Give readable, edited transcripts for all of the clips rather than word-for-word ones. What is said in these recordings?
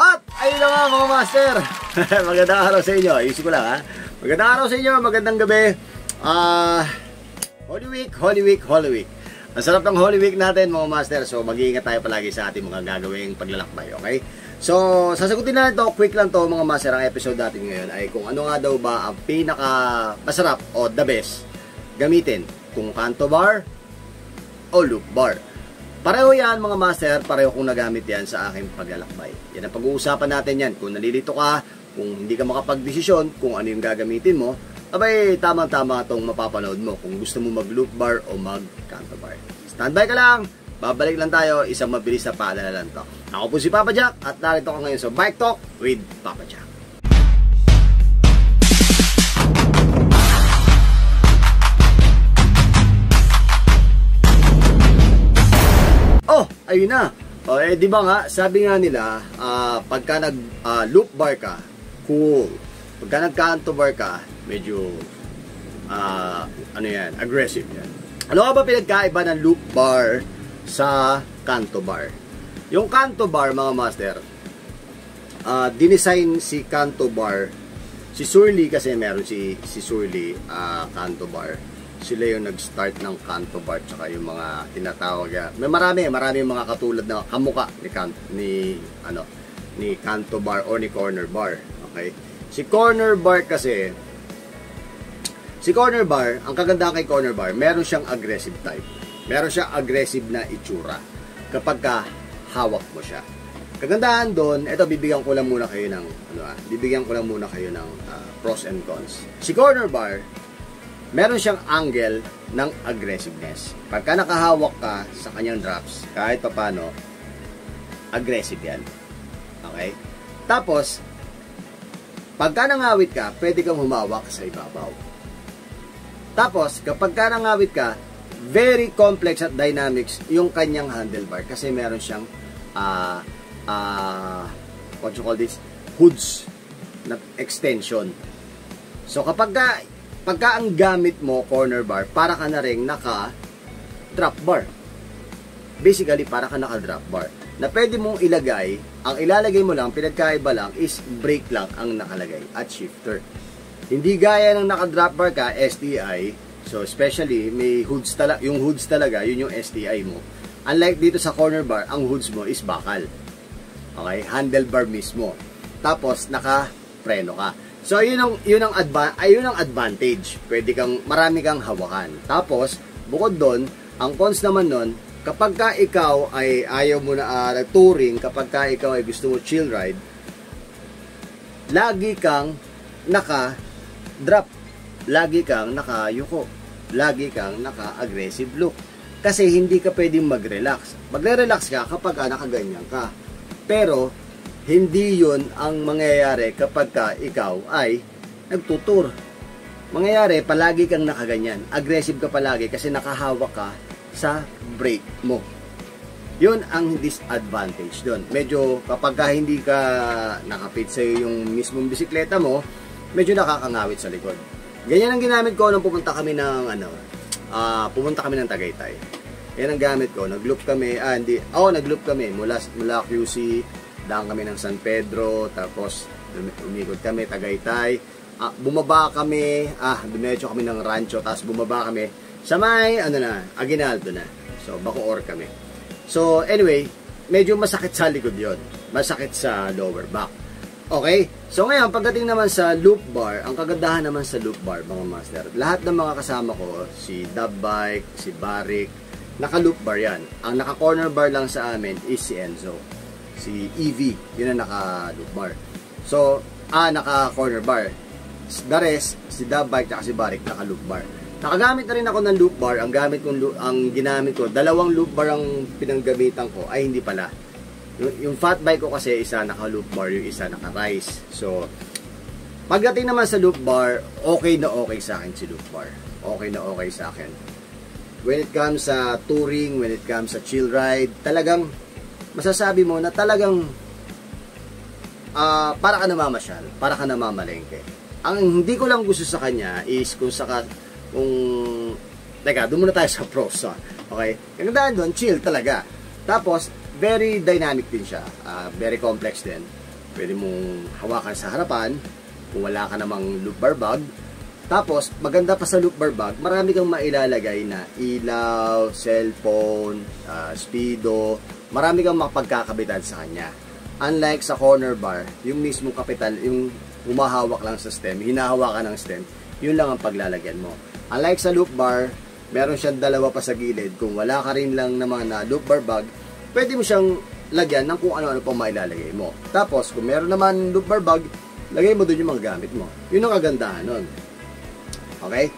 At ayun na nga mga master. Magandang araw sa inyo. Ayusin ko lang ha. Magandang araw sa inyo. Magandang gabi. Holy Week. Ang sarap ng Holy Week natin mga master. So mag-iingat tayo palagi sa ating mga gagawing paglalakbay. Okay? So sasagutin na ito. Quick lang to mga master. Ang episode natin ngayon ay kung ano nga daw ba ang pinaka masarap o the best gamitin. Kung canto bar o loop bar. Pareho yan mga master, pareho kong nagamit yan sa aking paglalakbay. Yan ang pag-uusapan natin yan. Kung nalilito ka, kung hindi ka makapag-desisyon kung ano yung gagamitin mo, abay tama-tama itong mapapanood mo kung gusto mo mag-loop bar o mag-canto bar. Standby ka lang, babalik lang tayo, isang mabilis na paalala lang to. Ako po si Papa Jack at narito ko ngayon sa Bike Talk with Papa Jack. Oh, ayun na. O, di ba nga, sabi nga nila, pagka nag-loop bar ka, cool. Pagka nag-canto bar ka, medyo, aggressive yan. Ano nga ba pinagkaiba ng loop bar sa canto bar? Yung canto bar, mga master, dinesign si canto bar, si Surly kasi meron si Surly canto bar. Sila yung nag-start ng canto bar tsaka yung mga tinatawag yan. May marami mga katulad na kamuka ni canto bar o ni corner bar. Okay? Si corner bar kasi, ang kagandahan kay corner bar, meron siyang aggressive type. Meron siyang aggressive na itsura kapag ka hawak mo siya. Kagandahan doon, ito bibigyan ko lang muna kayo ng pros and cons. Si corner bar, meron siyang angle ng aggressiveness. Pagka nakahawak ka sa kanyang drops, kahit paano, aggressive yan. Okay? Tapos, pagka nangawit ka, pwede kang humawak sa ibabaw. Tapos, kapag ka nangawit ka, very complex at dynamics yung kanyang handlebar kasi meron siyang what you call this? Hoods na extension. So, pagka ang gamit mo, corner bar, para ka na rin naka-drop bar. Basically, para ka naka-drop bar. Na pwede mong ilagay, ang ilalagay mo lang, pinagkaiba lang, is brake lang ang nakalagay at shifter. Hindi gaya ng naka-drop bar ka, STI, so especially, may hoods talaga, yung hoods talaga, yun yung STI mo. Unlike dito sa corner bar, ang hoods mo is bakal. Okay? Handlebar mismo. Tapos, naka-preno ka. So, yun ang advantage. Marami kang hawakan. Tapos, bukod doon, ang cons naman nun, kapag ka ikaw ay ayaw mo na touring, kapag ka ikaw ay gusto mo chill ride, lagi kang naka-drop. Lagi kang naka-yuko. Lagi kang naka-aggressive look. Kasi hindi ka pwedeng mag-relax. Magre-relax ka kapag nakaganyan ka. Pero, hindi yun ang mangyayari kapag ka ikaw ay nagtutur. Mangyayari, palagi kang nakaganyan. Aggressive ka palagi kasi nakahawak ka sa brake mo. Yun ang disadvantage doon. Medyo kapag ka hindi ka nakapit sa yung mismong bisikleta mo, medyo nakakangawit sa likod. Ganyan ang ginamit ko nung pumunta kami ng Tagaytay. Yan ang gamit ko. Nag-loop kami, nag-loop kami mula QC, daan kami ng San Pedro, tapos umikot kami, Tagaytay. Bumaba kami, dumiretso kami ng Rancho, tapos bumaba kami sa may, Aguinaldo na. So, Bacoor kami. So, anyway, medyo masakit sa likod yon, masakit sa lower back. Okay? So, ngayon, pagdating naman sa loop bar, ang kagandahan naman sa loop bar, mga master, lahat ng mga kasama ko, si Dub Bike, si Barik, naka-loop bar yan. Ang naka-corner bar lang sa amin is si Enzo. Si EV, yun ang naka-loop bar. So, naka-corner bar. The rest, si Dub Bike at si Barik, naka-loop bar. Nakagamit na rin ako ng loop bar. Ang ginamit ko, dalawang loop bar ang pinanggamitan ko. Ay, hindi pala. Yung fat bike ko kasi, isa naka-loop bar, yung isa naka-rise. So, pagdating naman sa loop bar, okay na okay sa akin si loop bar. Okay na okay sa akin. When it comes sa touring, when it comes sa chill ride, talagang masasabi mo na talagang para ka namamasyal, para ka namamalengke. Ang hindi ko lang gusto sa kanya is doon muna tayo sa pros. Okay? Yung daan doon, chill talaga. Tapos, very dynamic din siya. Very complex din. pwede mong hawakan sa harapan kung wala ka namang loop bar bag. Tapos, maganda pa sa loop bar bag, marami kang mailalagay na ilaw, cellphone, speedo, marami kang makapagkakabitan sa kanya. Unlike sa corner bar, yung mismong kapital, yung humahawak lang sa stem, hinahawakan ng stem, yun lang ang paglalagyan mo. Unlike sa loop bar, meron siyang dalawa pa sa gilid. Kung wala ka rin lang naman na loop bar bag, pwede mo siyang lagyan ng kung ano-ano pang mailalagay mo. Tapos, kung meron naman loop bar bag, lagay mo doon yung mga gamit mo. Yun ang kagandahan nun. Okay?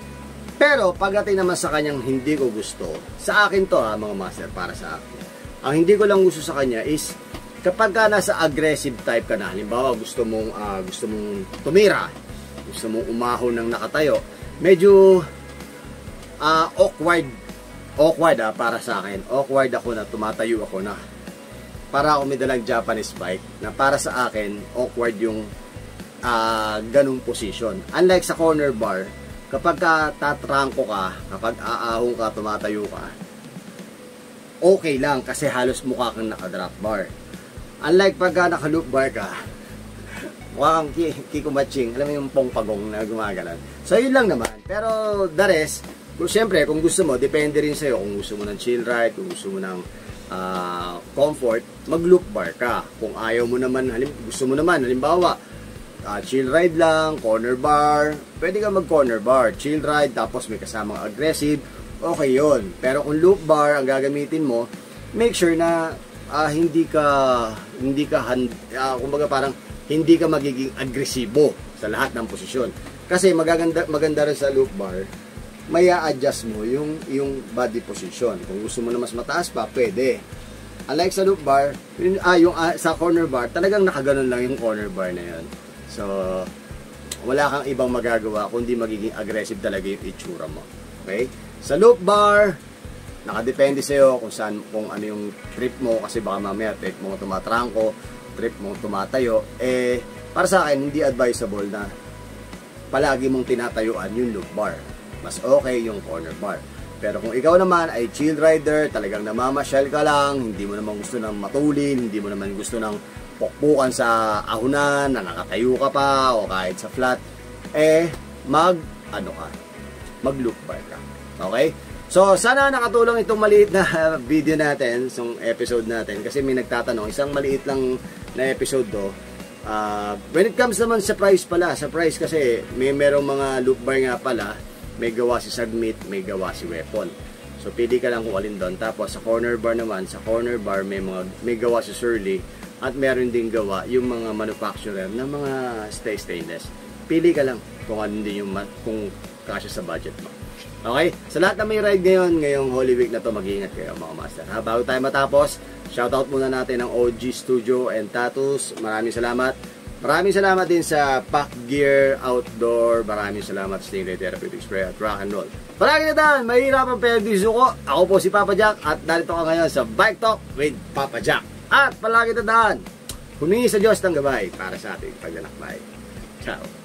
Pero, pagdating naman sa kanyang hindi ko gusto, sa akin to mga master, para sa akin. Ang hindi ko lang gusto sa kanya is, kapag ka nasa aggressive type ka na, halimbawa gusto mong tumira, gusto mong umahon ng nakatayo, medyo awkward para sa akin. Awkward ako na tumatayo ako na para ako may dalang Japanese bike na para sa akin, awkward yung ganung position. Unlike sa corner bar, kapag tatrangko ka, kapag aahong ka, tumatayo ka, okay lang kasi halos mukha kang naka-drop bar. Unlike pagka naka-loop bar ka, mukha kang Kiko Matching, alam mo yung pongpagong na gumagalan. So, yun lang naman. Pero, the rest, siyempre, kung gusto mo, depende rin sa'yo. Kung gusto mo ng chill ride, kung gusto mo ng comfort, mag-loop bar ka. Kung ayaw mo naman, gusto mo naman, halimbawa, chill ride lang, corner bar, pwede ka mag-corner bar, chill ride, tapos may kasamang aggressive, okay yun. Pero kung loop bar ang gagamitin mo, make sure na kumbaga parang hindi ka magiging agresibo sa lahat ng posisyon. Kasi maganda rin sa loop bar, may a-adjust mo yung body position. Kung gusto mo na mas mataas pa, pwede. Unlike sa loop bar, sa corner bar, talagang nakaganon lang yung corner bar na yun. So, wala kang ibang magagawa kundi magiging aggressive talaga yung itsura mo. Okay? Sa loop bar, nakadepende sa'yo kung ano yung trip mo, kasi baka mamaya trip mo tumatrangko, trip mo tumatayo. Para sa akin, hindi advisable na palagi mong tinatayuan yung loop bar. Mas okay yung corner bar. Pero kung ikaw naman ay chill rider, talagang namamasyal ka lang, hindi mo naman gusto ng matulin, hindi mo naman gusto ng pukpukan sa ahunan, na nakatayo ka pa, o kahit sa flat, mag-loop bar ka. Okay? So, sana nakatulong itong maliit na video natin, itong episode natin, kasi may nagtatanong, isang maliit lang na episode do. When it comes naman sa price pala, sa price kasi, merong mga loop bar nga pala, may gawa si Submit, may gawa si Weapon. So, pili ka lang kung alin doon. Tapos, sa corner bar naman, sa corner bar, may gawa si Surly, at meron din gawa yung mga manufacturer ng mga stainless. Pili ka lang kung ano din kung kasya sa budget mo. Okay? Sa lahat na may ride ngayong Holy Week na to, mag-iingat kayo mga master. Bago tayo matapos, shoutout muna natin ang OG Studio and Tattoos. Maraming salamat. Maraming salamat din sa Pack Gear Outdoor. Maraming salamat sa Stingray Therapeutics Spray at Rock and Roll. Palagi na daan, mahirap ang perdiso ko. Ako po si Papa Jack at narito ka ngayon sa Bike Talk with Papa Jack. At palagi na daan, humingi sa Diyos ng gabay para sa ating paglalakbay. Ciao!